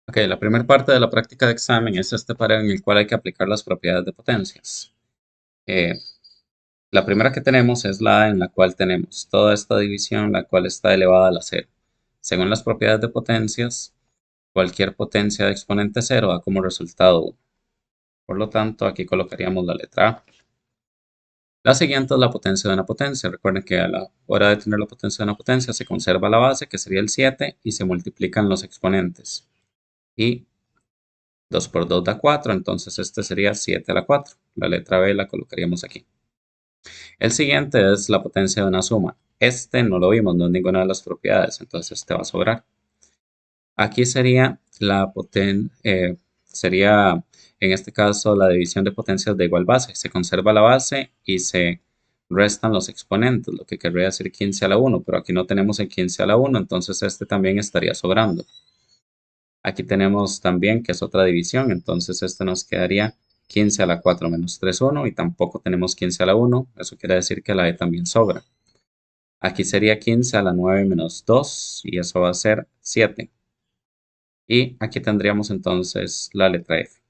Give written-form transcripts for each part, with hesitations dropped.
Ok, la primera parte de la práctica de examen es este párrafo en el cual hay que aplicar las propiedades de potencias. Eh, la primera que tenemos es la en la cual tenemos toda esta división, la cual está elevada a la cero. Según las propiedades de potencias, cualquier potencia de exponente cero da como resultado 1. Por lo tanto, aquí colocaríamos la letra A. La siguiente es la potencia de una potencia. Recuerden que a la hora de tener la potencia de una potencia se conserva la base, que sería el 7, y se multiplican los exponentes. Y 2 por 2 da 4, entonces este sería 7 a la 4. La letra B la colocaríamos aquí. El siguiente es la potencia de una suma. Este no lo vimos, no es ninguna de las propiedades, entonces este va a sobrar. Aquí sería sería en este caso la división de potencias de igual base. Se conserva la base y se restan los exponentes, lo que querría decir 15 a la 1, pero aquí no tenemos el 15 a la 1, entonces este también estaría sobrando. Aquí tenemos también que es otra división, entonces este nos quedaría 15 a la 4 menos 3, 1 y tampoco tenemos 15 a la 1, eso quiere decir que la E también sobra. Aquí sería 15 a la 9 menos 2 y eso va a ser 7. Y aquí tendríamos entonces la letra F.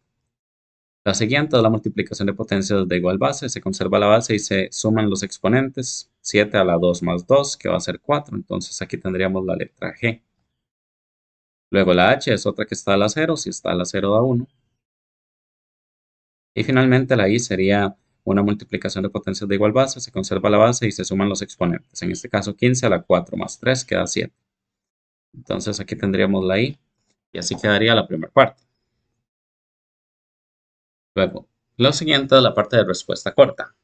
La siguiente es la multiplicación de potencias de igual base, se conserva la base y se suman los exponentes, 7 a la 2 más 2 que va a ser 4, entonces aquí tendríamos la letra G. Luego la H es otra que está a la 0, si está a la 0 da 1. Y finalmente la I sería una multiplicación de potencias de igual base, se conserva la base y se suman los exponentes. En este caso 15 a la 4 más 3 queda 7. Entonces aquí tendríamos la I y así quedaría la primera parte. Luego, lo siguiente es la parte de respuesta corta.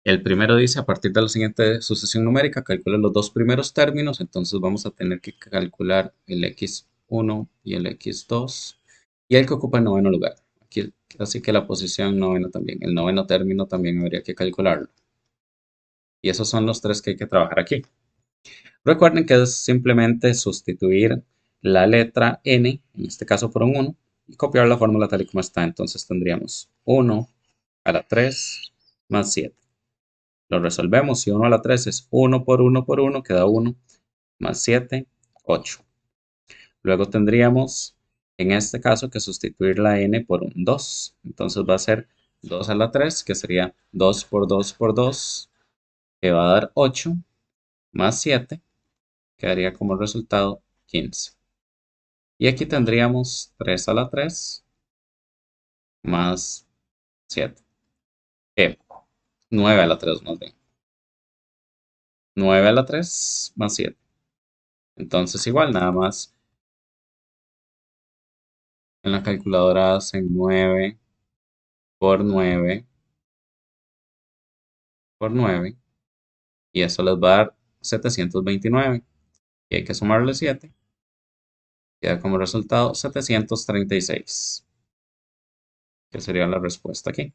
El primero dice, a partir de la siguiente sucesión numérica, calcule los dos primeros términos, entonces vamos a tener que calcular el x1 y el x2 y el que ocupa el noveno lugar. Aquí, así que la posición novena también, el noveno término también habría que calcularlo. Y esos son los tres que hay que trabajar aquí. Recuerden que es simplemente sustituir la letra n, en este caso por un 1, y copiar la fórmula tal y como está. Entonces tendríamos 1 a la 3 más 7. Lo resolvemos. Si 1 a la 3 es 1 por 1 por 1, queda 1, más 7, 8. Luego tendríamos, en este caso, que sustituir la n por un 2. Entonces va a ser 2 a la 3, que sería 2 por 2 por 2, que va a dar 8, más 7, quedaría como resultado 15. Y aquí tendríamos 3 a la 3 más 7. 9 a la 3 más bien. 9 a la 3 más 7. Entonces igual, nada más en la calculadora hacen 9 por 9 por 9 y eso les va a dar 729. Y hay que sumarle 7. Queda como resultado 736, que sería la respuesta aquí.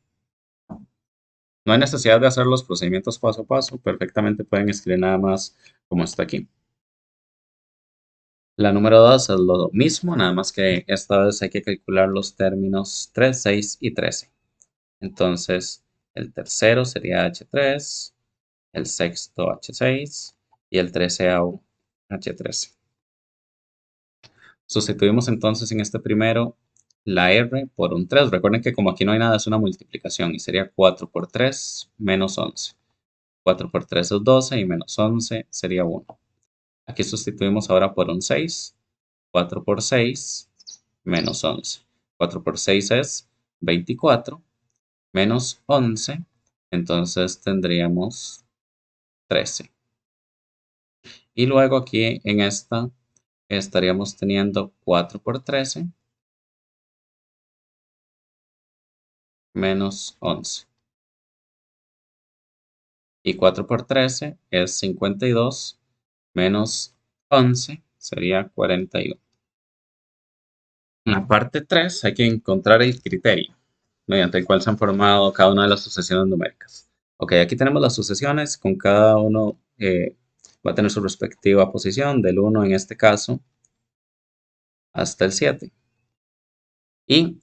No hay necesidad de hacer los procedimientos paso a paso, perfectamente pueden escribir nada más como está aquí. La número 2 es lo mismo, nada más que esta vez hay que calcular los términos 3, 6 y 13. Entonces, el tercero sería H3, el sexto H6 y el treceavo H13. Sustituimos entonces en este primero la R por un 3. Recuerden que como aquí no hay nada, es una multiplicación y sería 4 por 3 menos 11. 4 por 3 es 12 y menos 11 sería 1. Aquí sustituimos ahora por un 6. 4 por 6 menos 11. 4 por 6 es 24 menos 11. Entonces tendríamos 13. Y luego aquí en esta estaríamos teniendo 4 por 13 menos 11. Y 4 por 13 es 52 menos 11 sería 41. En la parte 3 hay que encontrar el criterio mediante el cual se han formado cada una de las sucesiones numéricas. Ok, aquí tenemos las sucesiones, con cada uno va a tener su respectiva posición, del 1 en este caso hasta el 7. Y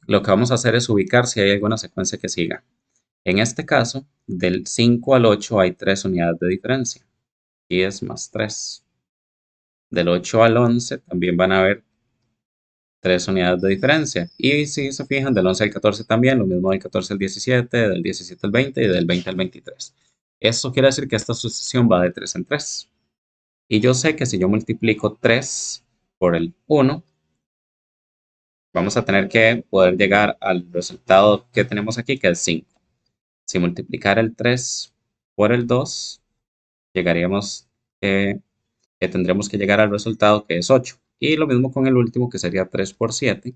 lo que vamos a hacer es ubicar si hay alguna secuencia que siga. En este caso, del 5 al 8 hay 3 unidades de diferencia. 10 más 3. Del 8 al 11 también van a haber 3 unidades de diferencia. Y si se fijan, del 11 al 14 también, lo mismo del 14 al 17, del 17 al 20 y del 20 al 23. Esto quiere decir que esta sucesión va de 3 en 3. Y yo sé que si yo multiplico 3 por el 1, vamos a tener que poder llegar al resultado que tenemos aquí, que es 5. Si multiplicar el 3 por el 2, llegaríamos, tendremos que llegar al resultado que es 8. Y lo mismo con el último, que sería 3 por 7,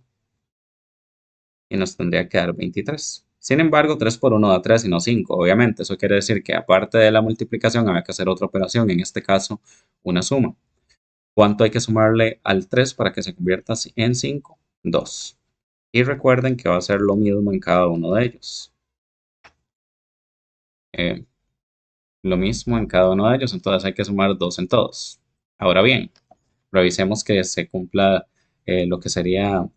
y nos tendría que dar 23. Sin embargo, 3 por 1 da 3 y no 5. Obviamente, eso quiere decir que aparte de la multiplicación, había que hacer otra operación, en este caso, una suma. ¿Cuánto hay que sumarle al 3 para que se convierta en 5? 2. Y recuerden que va a ser lo mismo en cada uno de ellos. Eh, lo mismo en cada uno de ellos, entonces hay que sumar 2 en todos. Ahora bien, revisemos que se cumpla lo que sería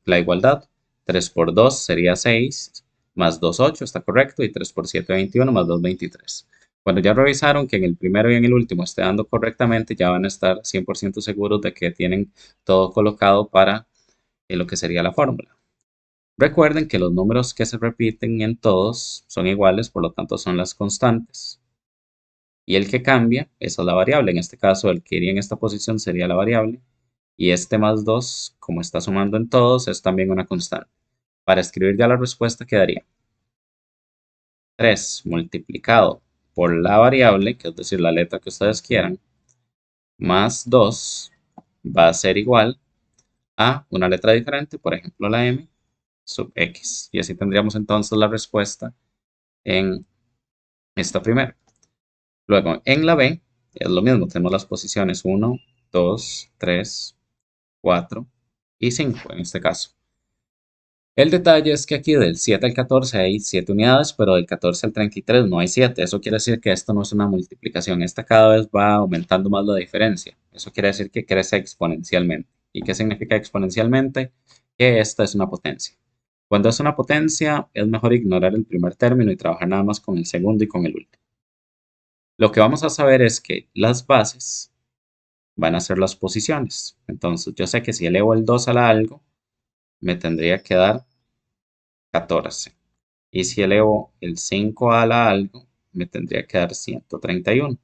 la igualdad. 3 por 2 sería 6, más 2, 8, está correcto, y 3 por 7, 21, más 2, 23. Cuando ya revisaron que en el primero y en el último esté dando correctamente, ya van a estar 100% seguros de que tienen todo colocado para lo que sería la fórmula. Recuerden que los números que se repiten en todos son iguales, por lo tanto son las constantes. Y el que cambia, esa es la variable. En este caso, el que iría en esta posición sería la variable. Y este más 2, como está sumando en todos, es también una constante. Para escribir ya la respuesta quedaría 3 multiplicado por la variable, que es decir, la letra que ustedes quieran, más 2 va a ser igual a una letra diferente, por ejemplo la m, sub x. Y así tendríamos entonces la respuesta en esta primera. Luego, en la b, es lo mismo, tenemos las posiciones 1, 2, 3, 4 y 5 en este caso. El detalle es que aquí del 7 al 14 hay 7 unidades, pero del 14 al 33 no hay 7. Eso quiere decir que esto no es una multiplicación. Esta cada vez va aumentando más la diferencia. Eso quiere decir que crece exponencialmente. ¿Y qué significa exponencialmente? Que esta es una potencia. Cuando es una potencia, es mejor ignorar el primer término y trabajar nada más con el segundo y con el último. Lo que vamos a saber es que las bases van a ser las posiciones. Entonces, yo sé que si elevo el 2 a la algo, me tendría que dar 14. Y si elevo el 5 a la algo, me tendría que dar 131.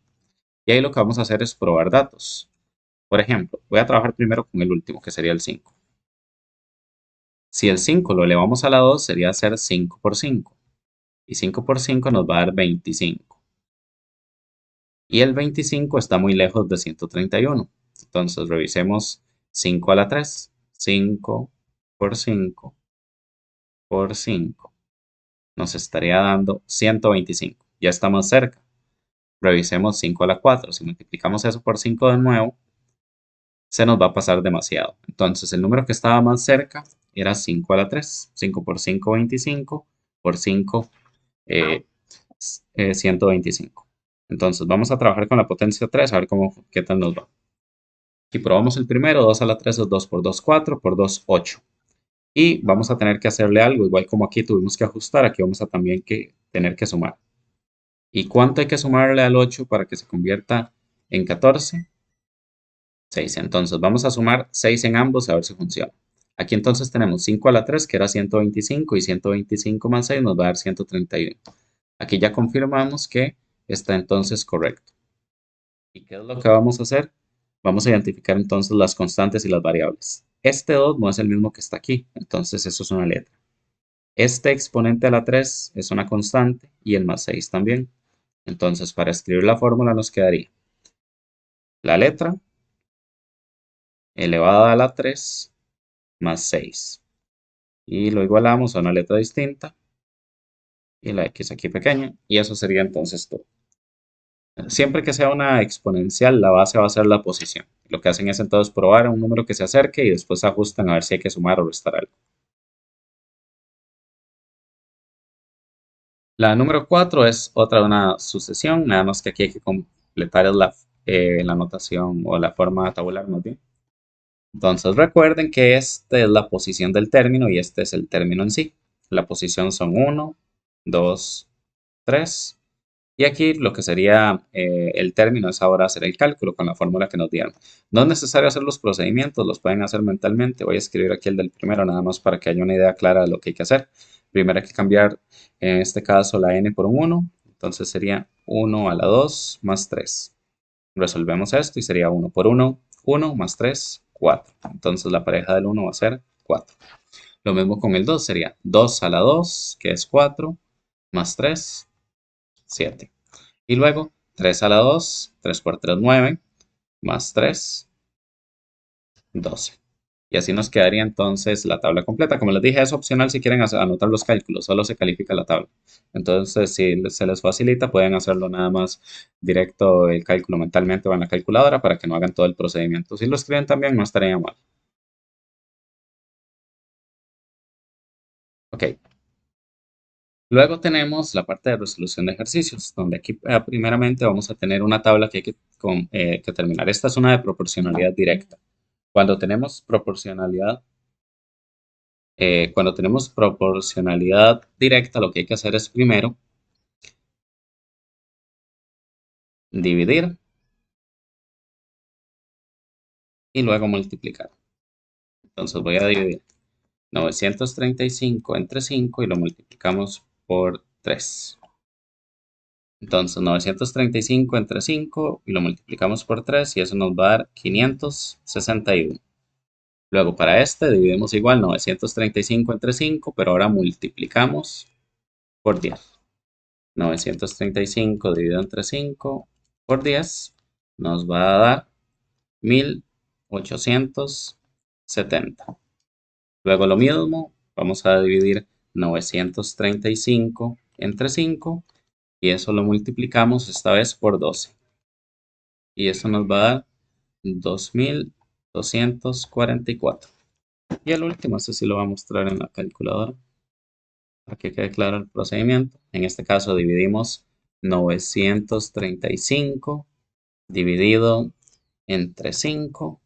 Y ahí lo que vamos a hacer es probar datos. Por ejemplo, voy a trabajar primero con el último, que sería el 5. Si el 5 lo elevamos a la 2, sería hacer 5 por 5. Y 5 por 5 nos va a dar 25. Y el 25 está muy lejos de 131. Entonces revisemos 5 a la 3. 5 por 5 por 5 nos estaría dando 125. Ya está más cerca. Revisemos 5 a la 4. Si multiplicamos eso por 5 de nuevo, se nos va a pasar demasiado. Entonces el número que estaba más cerca era 5 a la 3. 5 por 5, 25. Por 5, 125. Entonces vamos a trabajar con la potencia 3 a ver qué tal nos va. Aquí probamos el primero. 2 a la 3 es 2 por 2, 4. Por 2, 8. Y vamos a tener que hacerle algo. Igual como aquí tuvimos que ajustar, aquí vamos a también tener que sumar. ¿Y cuánto hay que sumarle al 8 para que se convierta en 14? 6. Entonces vamos a sumar 6 en ambos a ver si funciona. Aquí entonces tenemos 5 a la 3, que era 125, y 125 más 6 nos va a dar 131. Aquí ya confirmamos que está entonces correcto. ¿Y qué es lo que vamos a hacer? Vamos a identificar entonces las constantes y las variables. Este 2 no es el mismo que está aquí, entonces eso es una letra. Este exponente a la 3 es una constante y el más 6 también. Entonces, para escribir la fórmula nos quedaría la letra elevada a la 3 más 6. Y lo igualamos a una letra distinta y la x aquí pequeña. Y eso sería entonces todo. Siempre que sea una exponencial, la base va a ser la posición. Lo que hacen es entonces probar un número que se acerque y después ajustan a ver si hay que sumar o restar algo. La número 4 es otra de una sucesión, nada más que aquí hay que completar la notación o la forma tabular más bien. Entonces recuerden que esta es la posición del término y este es el término en sí. La posición son 1, 2, 3 Y aquí lo que sería el término es ahora hacer el cálculo con la fórmula que nos dieron. No es necesario hacer los procedimientos, los pueden hacer mentalmente. Voy a escribir aquí el del primero nada más para que haya una idea clara de lo que hay que hacer. Primero hay que cambiar, en este caso, la n por un 1. Entonces sería 1 a la 2 más 3. Resolvemos esto y sería 1 por 1, 1 más 3, 4. Entonces la pareja del 1 va a ser 4. Lo mismo con el 2, sería 2 a la 2, que es 4, más 3, 7. Y luego 3 a la 2, 3 por 3, 9, más 3, 12. Y así nos quedaría entonces la tabla completa. Como les dije, es opcional si quieren anotar los cálculos, solo se califica la tabla. Entonces, si se les facilita, pueden hacerlo nada más directo el cálculo mentalmente o en la calculadora para que no hagan todo el procedimiento. Si lo escriben también, no estaría mal. Ok. Luego tenemos la parte de resolución de ejercicios, donde aquí primeramente vamos a tener una tabla que hay que terminar. Esta es una de proporcionalidad directa. Cuando tenemos proporcionalidad directa, lo que hay que hacer es primero dividir y luego multiplicar. Entonces voy a dividir 935 entre 5 y lo multiplicamos por 3. Entonces 935 entre 5 y lo multiplicamos por 3 y eso nos va a dar 561. Luego para este dividimos igual 935 entre 5, pero ahora multiplicamos por 10. 935 dividido entre 5 por 10 nos va a dar 1870. Luego lo mismo, vamos a dividir 935 entre 5 y eso lo multiplicamos esta vez por 12. Y eso nos va a dar 2244. Y el último, este sí lo va a mostrar en la calculadora para que quede claro el procedimiento. En este caso dividimos 935 dividido entre 5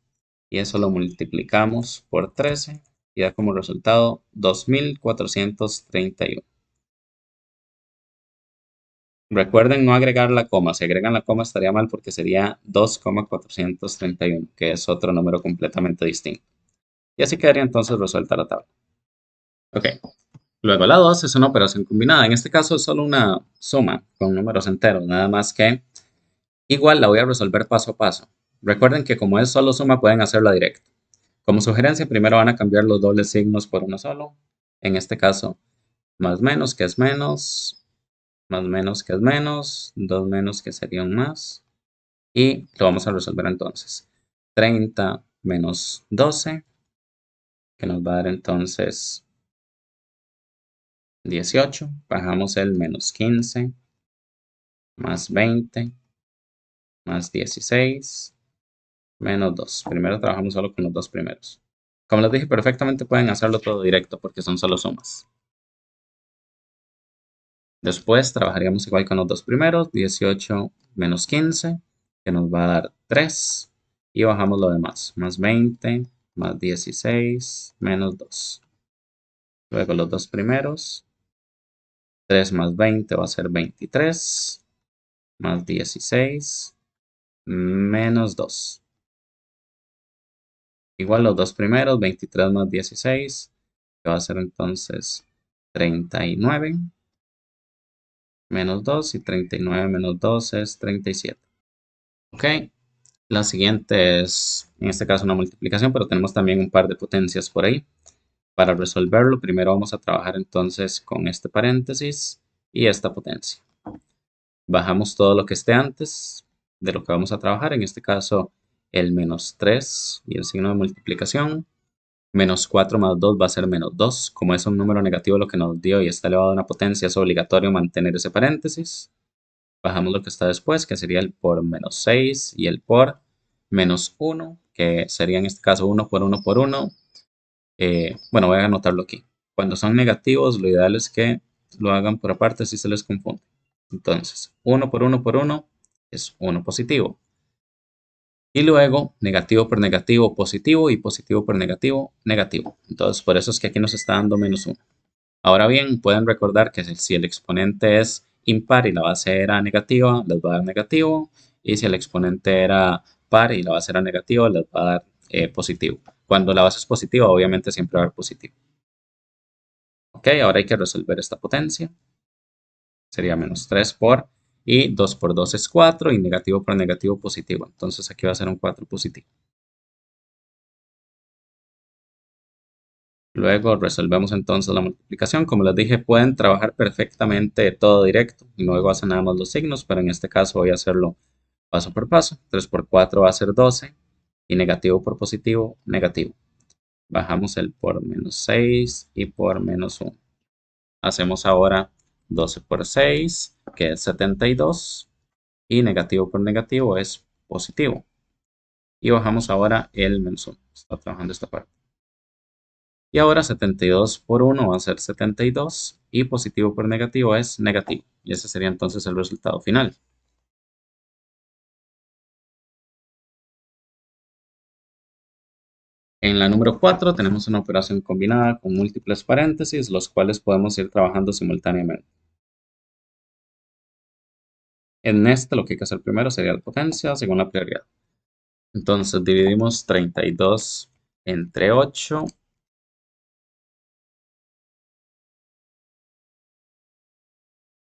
y eso lo multiplicamos por 13 y da como resultado 2431. Recuerden no agregar la coma, si agregan la coma estaría mal porque sería 2,431, que es otro número completamente distinto. Y así quedaría entonces resuelta la tabla. Ok, luego la 2 es una operación combinada, en este caso es solo una suma con números enteros, nada más que igual la voy a resolver paso a paso. Recuerden que como es solo suma pueden hacerla directa. Como sugerencia, primero van a cambiar los dobles signos por uno solo. En este caso, más menos que es menos, más menos que es menos, dos menos que sería un más. Y lo vamos a resolver entonces. 30 menos 12, que nos va a dar entonces 18. Bajamos el menos 15, más 20, más 16, menos 2. Primero trabajamos solo con los dos primeros. Como les dije, perfectamente pueden hacerlo todo directo porque son solo sumas. Después trabajaríamos igual con los dos primeros, 18 menos 15, que nos va a dar 3. Y bajamos lo demás, más 20, más 16, menos 2. Luego los dos primeros, 3 más 20 va a ser 23, más 16, menos 2. Igual los dos primeros, 23 más 16, que va a ser entonces 39, menos 2, y 39 menos 2 es 37. Ok, la siguiente es, en este caso, una multiplicación, pero tenemos también un par de potencias por ahí. Para resolverlo, primero vamos a trabajar entonces con este paréntesis y esta potencia. Bajamos todo lo que esté antes de lo que vamos a trabajar, en este caso el menos 3 y el signo de multiplicación. Menos 4 más 2 va a ser menos 2. Como es un número negativo lo que nos dio y está elevado a una potencia, es obligatorio mantener ese paréntesis. Bajamos lo que está después, que sería el por menos 6 y el por menos 1, que sería en este caso 1 por 1 por 1. Bueno, voy a anotarlo aquí. Cuando son negativos, lo ideal es que lo hagan por aparte si se les confunde. Entonces, 1 por 1 por 1 es 1 positivo. Y luego, negativo por negativo, positivo, y positivo por negativo, negativo. Entonces, por eso es que aquí nos está dando menos 1. Ahora bien, pueden recordar que si el exponente es impar y la base era negativa, les va a dar negativo. Y si el exponente era par y la base era negativa, les va a dar positivo. Cuando la base es positiva, obviamente siempre va a dar positivo. Ok, ahora hay que resolver esta potencia. Sería menos 3 por, y 2 por 2 es 4, y negativo por negativo positivo. Entonces aquí va a ser un 4 positivo. Luego resolvemos entonces la multiplicación. Como les dije, pueden trabajar perfectamente todo directo y luego hacen nada más los signos, pero en este caso voy a hacerlo paso por paso. 3 por 4 va a ser 12 y negativo por positivo, negativo. Bajamos el por menos 6 y por menos 1. Hacemos ahora 12 por 6, que es 72, y negativo por negativo es positivo. Y bajamos ahora el menos 1. Está trabajando esta parte. Y ahora 72 por 1 va a ser 72 y positivo por negativo es negativo. Y ese sería entonces el resultado final. En la número 4 tenemos una operación combinada con múltiples paréntesis, los cuales podemos ir trabajando simultáneamente. En este lo que hay que hacer primero sería la potencia según la prioridad. Entonces dividimos 32 entre 8.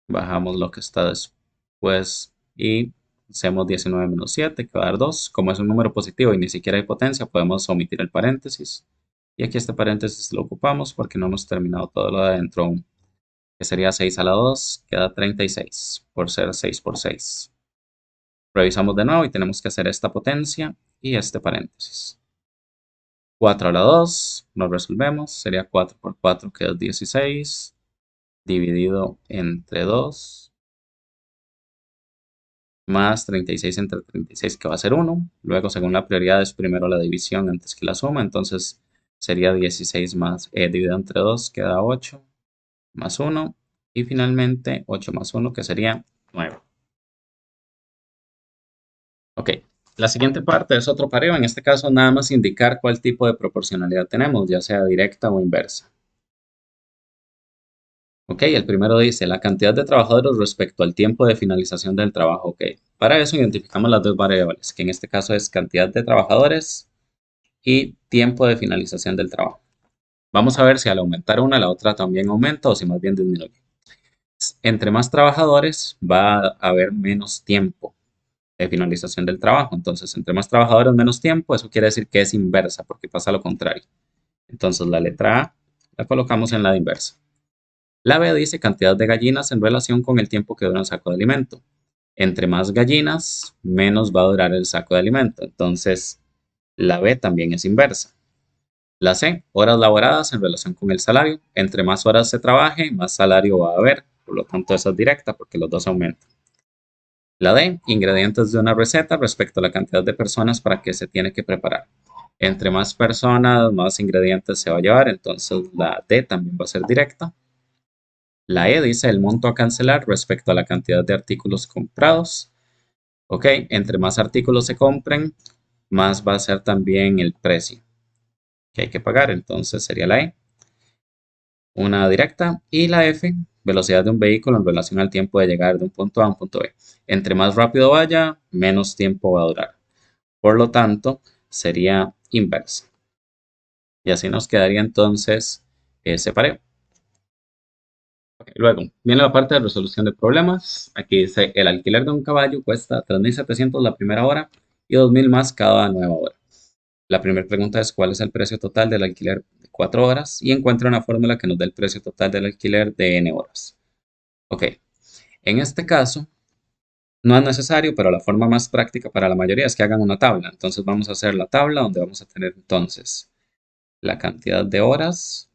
Bajamos lo que está después y hacemos 19 menos 7, que va a dar 2. Como es un número positivo y ni siquiera hay potencia, podemos omitir el paréntesis. Y aquí este paréntesis lo ocupamos porque no hemos terminado todo lo de adentro aún, que sería 6 a la 2, queda 36, por ser 6 por 6. Revisamos de nuevo y tenemos que hacer esta potencia y este paréntesis. 4 a la 2, lo resolvemos, sería 4 por 4, que es 16, dividido entre 2, más 36 entre 36, que va a ser 1. Luego, según la prioridad, es primero la división antes que la suma. Entonces, sería 16 más, dividido entre 2, queda 8, más 1. Y finalmente, 8 más 1, que sería 9. Ok, la siguiente parte es otro pareo. En este caso, nada más indicar cuál tipo de proporcionalidad tenemos, ya sea directa o inversa. Ok, el primero dice la cantidad de trabajadores respecto al tiempo de finalización del trabajo. Ok, para eso identificamos las dos variables, que en este caso es cantidad de trabajadores y tiempo de finalización del trabajo. Vamos a ver si al aumentar una, la otra también aumenta o si más bien disminuye. Entre más trabajadores va a haber menos tiempo de finalización del trabajo. Entonces, entre más trabajadores, menos tiempo. Eso quiere decir que es inversa porque pasa lo contrario. Entonces, la letra A la colocamos en la inversa. La B dice cantidad de gallinas en relación con el tiempo que dura un saco de alimento. Entre más gallinas, menos va a durar el saco de alimento. Entonces, la B también es inversa. La C, horas laboradas en relación con el salario. Entre más horas se trabaje, más salario va a haber. Por lo tanto, esa es directa porque los dos aumentan. La D, ingredientes de una receta respecto a la cantidad de personas para que se tiene que preparar. Entre más personas, más ingredientes se va a llevar. Entonces, la D también va a ser directa. La E dice el monto a cancelar respecto a la cantidad de artículos comprados. Ok, entre más artículos se compren, más va a ser también el precio que hay que pagar. Entonces sería la E, una directa. Y la F, velocidad de un vehículo en relación al tiempo de llegar de un punto A a un punto B. Entre más rápido vaya, menos tiempo va a durar. Por lo tanto, sería inversa. Y así nos quedaría entonces ese pareo. Luego, viene la parte de resolución de problemas. Aquí dice, el alquiler de un caballo cuesta 3.700 la primera hora y 2.000 más cada nueva hora. La primera pregunta es, ¿cuál es el precio total del alquiler de 4 horas? Y encuentra una fórmula que nos dé el precio total del alquiler de n horas. Ok, en este caso, no es necesario, pero la forma más práctica para la mayoría es que hagan una tabla. Entonces vamos a hacer la tabla donde vamos a tener entonces la cantidad de horas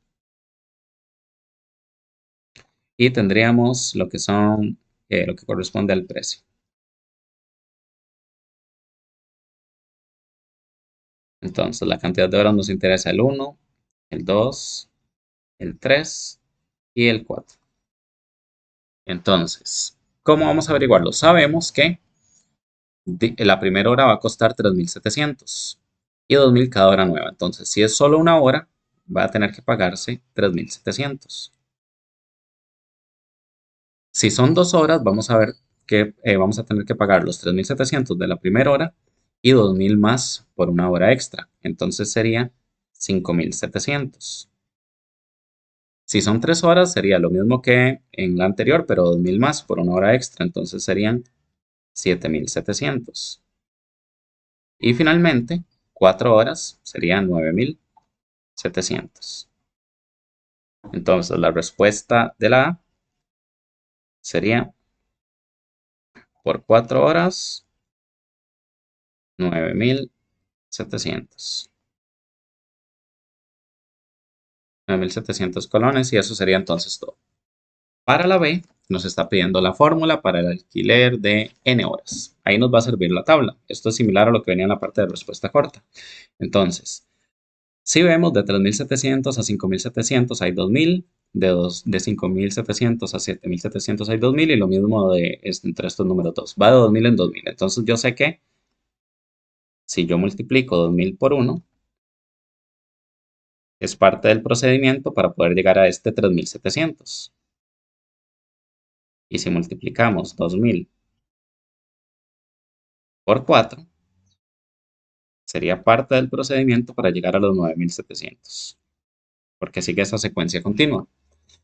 y tendríamos lo que son, lo que corresponde al precio. Entonces, la cantidad de horas nos interesa el 1, el 2, el 3 y el 4. Entonces, ¿cómo vamos a averiguarlo? Sabemos que la primera hora va a costar 3.700 y 2.000 cada hora nueva. Entonces, si es solo una hora, va a tener que pagarse 3.700. Si son 2 horas, vamos a ver que vamos a tener que pagar los 3.700 de la primera hora y 2.000 más por una hora extra. Entonces sería 5.700. Si son 3 horas, sería lo mismo que en la anterior, pero 2.000 más por una hora extra. Entonces serían 7.700. Y finalmente, 4 horas serían 9.700. Entonces la respuesta de la A sería por 4 horas 9.700. 9.700 colones y eso sería entonces todo. Para la B nos está pidiendo la fórmula para el alquiler de n horas. Ahí nos va a servir la tabla. Esto es similar a lo que venía en la parte de respuesta corta. Entonces, si vemos de 3.700 a 5.700 hay 2.000, de 5.700 a 7.700 hay 2.000 y lo mismo entre estos números dos. Va de 2.000 en 2.000. Entonces yo sé que si yo multiplico 2.000 por 1, es parte del procedimiento para poder llegar a este 3.700. Y si multiplicamos 2.000 por 4, sería parte del procedimiento para llegar a los 9.700, porque sigue esa secuencia continua.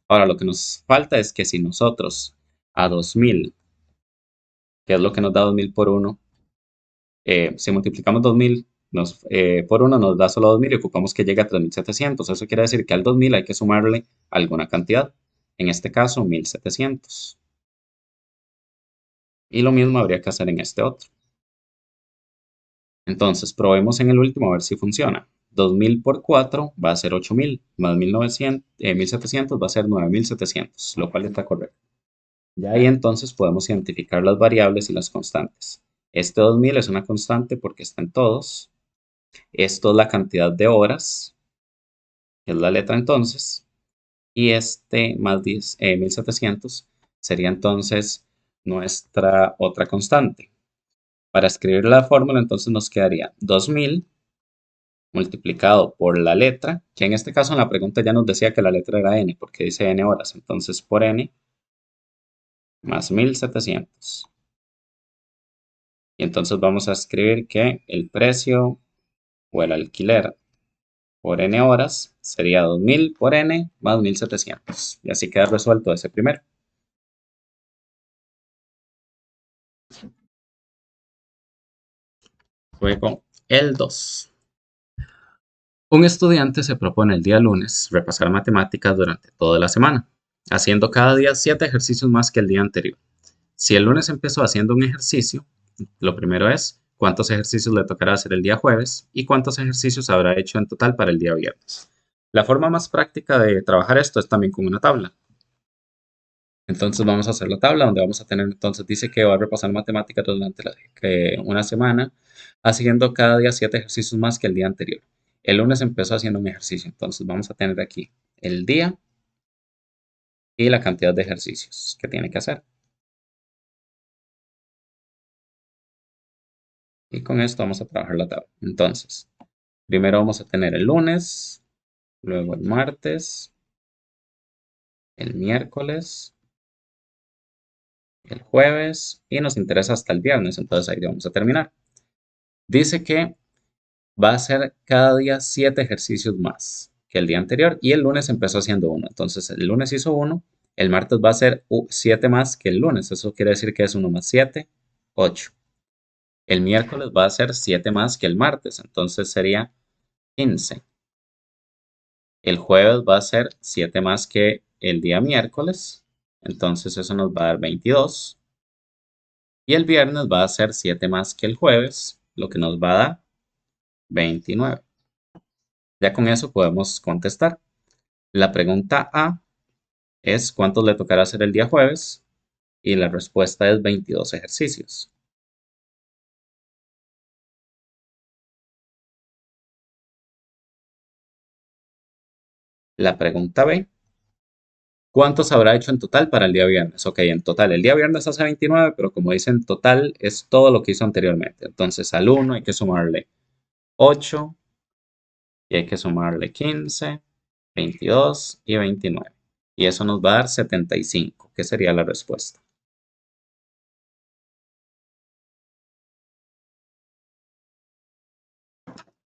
Ahora, lo que nos falta es que si nosotros a 2.000, que es lo que nos da 2.000 por 1, si multiplicamos 2.000 por 1 nos da solo 2.000 y ocupamos que llegue a 3.700. Eso quiere decir que al 2.000 hay que sumarle alguna cantidad, en este caso 1.700. Y lo mismo habría que hacer en este otro. Entonces, probemos en el último a ver si funciona. 2.000 por 4 va a ser 8.000, más 1.700 va a ser 9.700, lo cual está correcto. Ya ahí entonces podemos identificar las variables y las constantes. Este 2.000 es una constante porque está en todos. Esto es la cantidad de horas, que es la letra entonces. Y este más 1.700 sería entonces nuestra otra constante. Para escribir la fórmula entonces nos quedaría 2.000 multiplicado por la letra, que en este caso en la pregunta ya nos decía que la letra era n, porque dice n horas, entonces por n más 1.700. Y entonces vamos a escribir que el precio o el alquiler por n horas sería 2.000 por n más 1.700. Y así queda resuelto ese primero. Luego, el 2. Un estudiante se propone el día lunes repasar matemáticas durante toda la semana, haciendo cada día 7 ejercicios más que el día anterior. Si el lunes empezó haciendo un ejercicio, lo primero es cuántos ejercicios le tocará hacer el día jueves y cuántos ejercicios habrá hecho en total para el día viernes. La forma más práctica de trabajar esto es también con una tabla. Entonces vamos a hacer la tabla donde vamos a tener, entonces dice que va a repasar matemáticas durante una semana, haciendo cada día 7 ejercicios más que el día anterior. El lunes empezó haciendo un ejercicio, entonces vamos a tener aquí el día y la cantidad de ejercicios que tiene que hacer. Y con esto vamos a trabajar la tabla. Entonces, primero vamos a tener el lunes, luego el martes, el miércoles, el jueves y nos interesa hasta el viernes, entonces ahí vamos a terminar. Dice que va a hacer cada día 7 ejercicios más que el día anterior y el lunes empezó haciendo uno. Entonces el lunes hizo uno, el martes va a hacer 7 más que el lunes, eso quiere decir que es 1 más 7, 8. El miércoles va a hacer 7 más que el martes, entonces sería 15. El jueves va a ser 7 más que el día miércoles, entonces eso nos va a dar 22. Y el viernes va a ser 7 más que el jueves, lo que nos va a dar 29. Ya con eso podemos contestar. La pregunta A es cuántos le tocará hacer el día jueves y la respuesta es 22 ejercicios. La pregunta B, ¿cuántos habrá hecho en total para el día viernes? Ok, en total, el día viernes hace 29, pero como dice en total es todo lo que hizo anteriormente. Entonces al 1 hay que sumarle 8 y hay que sumarle 15, 22 y 29. Y eso nos va a dar 75, que sería la respuesta.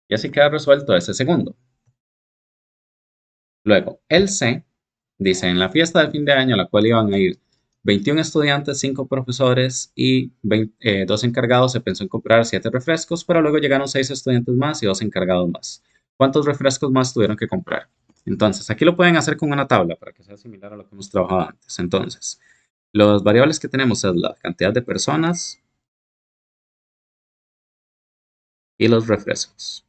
Y así queda resuelto ese segundo. Luego, el C dice, en la fiesta de fin de año a la cual iban a ir 21 estudiantes, 5 profesores y 2 encargados, se pensó en comprar 7 refrescos, pero luego llegaron 6 estudiantes más y 2 encargados más. ¿Cuántos refrescos más tuvieron que comprar? Entonces, aquí lo pueden hacer con una tabla para que sea similar a lo que hemos trabajado antes. Entonces, las variables que tenemos es la cantidad de personas y los refrescos.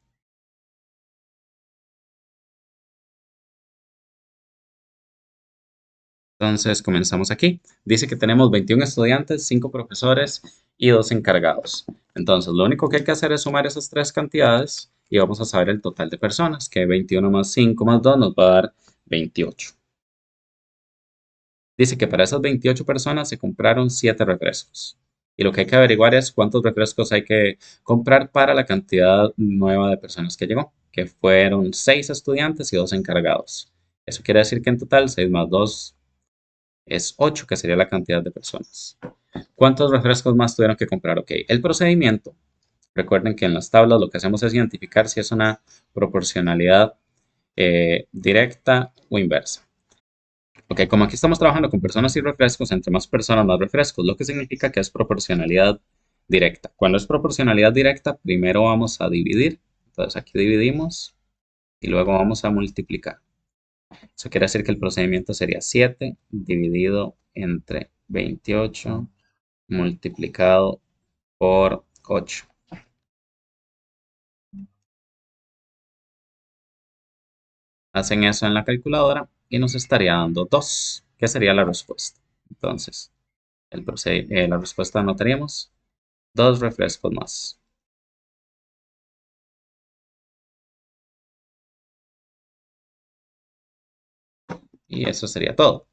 Entonces comenzamos aquí. Dice que tenemos 21 estudiantes, 5 profesores y 2 encargados. Entonces lo único que hay que hacer es sumar esas tres cantidades y vamos a saber el total de personas, que 21 más 5 más 2 nos va a dar 28. Dice que para esas 28 personas se compraron 7 refrescos. Y lo que hay que averiguar es cuántos refrescos hay que comprar para la cantidad nueva de personas que llegó, que fueron 6 estudiantes y 2 encargados. Eso quiere decir que en total 6 más 2 es 8, que sería la cantidad de personas. ¿Cuántos refrescos más tuvieron que comprar? Ok, el procedimiento. Recuerden que en las tablas lo que hacemos es identificar si es una proporcionalidad directa o inversa. Ok, como aquí estamos trabajando con personas y refrescos, entre más personas, más refrescos, lo que significa que es proporcionalidad directa. Cuando es proporcionalidad directa, primero vamos a dividir. Entonces aquí dividimos y luego vamos a multiplicar. Eso quiere decir que el procedimiento sería 7 dividido entre 28 multiplicado por 8. Hacen eso en la calculadora y nos estaría dando 2, que sería la respuesta. Entonces, la respuesta anotaríamos 2 refrescos más. Y eso sería todo.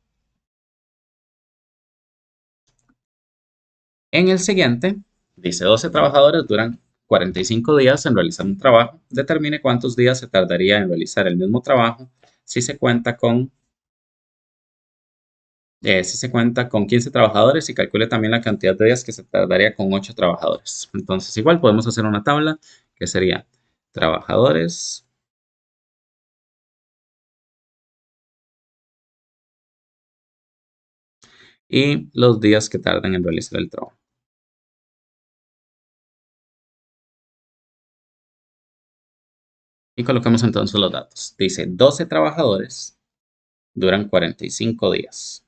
En el siguiente, dice 12 trabajadores duran 45 días en realizar un trabajo. Determine cuántos días se tardaría en realizar el mismo trabajo si se cuenta con si se cuenta con 15 trabajadores y calcule también la cantidad de días que se tardaría con 8 trabajadores. Entonces, igual podemos hacer una tabla que sería trabajadores y los días que tardan en realizar el trabajo. Y colocamos entonces los datos. Dice 12 trabajadores duran 45 días.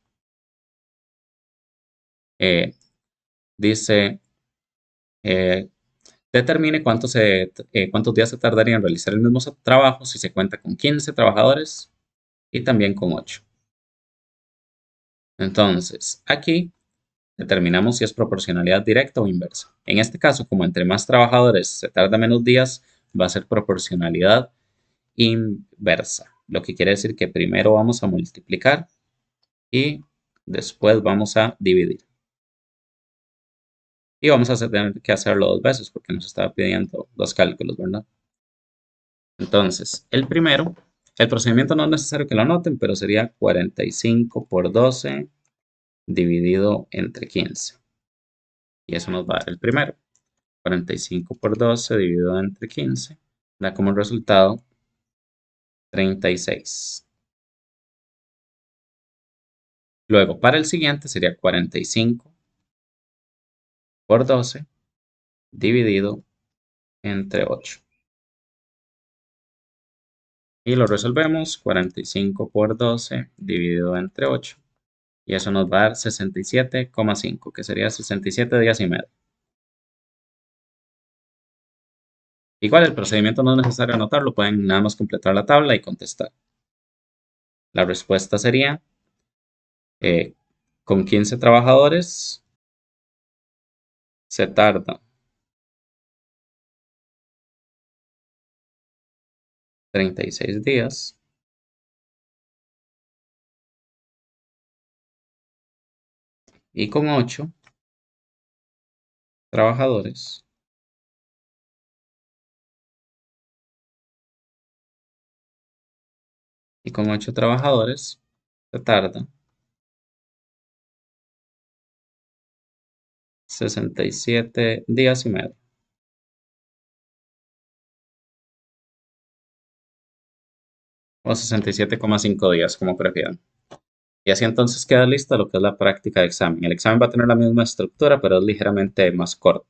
Eh, dice, eh, determine cuántos días se tardaría en realizar el mismo trabajo si se cuenta con 15 trabajadores y también con 8. Entonces, aquí determinamos si es proporcionalidad directa o inversa. En este caso, como entre más trabajadores se tarda menos días, va a ser proporcionalidad inversa. Lo que quiere decir que primero vamos a multiplicar y después vamos a dividir. Y vamos a tener que hacerlo dos veces porque nos está pidiendo dos cálculos, ¿verdad? Entonces, el procedimiento no es necesario que lo anoten, pero sería 45 por 12 dividido entre 15. Y eso nos va a dar el primero. 45 por 12 dividido entre 15 da como resultado 36. Luego, para el siguiente sería 45 por 12 dividido entre 8. Y lo resolvemos, 45 por 12 dividido entre 8. Y eso nos va a dar 67,5, que sería 67 días y medio. Igual el procedimiento no es necesario anotarlo, pueden nada más completar la tabla y contestar. La respuesta sería, eh, con 15 trabajadores se tarda 36 días y con 8 trabajadores y con 8 trabajadores Se tarda 67 días y medio, o 67,5 días, como prefieran. Y así entonces queda lista lo que es la práctica de examen. El examen va a tener la misma estructura, pero es ligeramente más corto.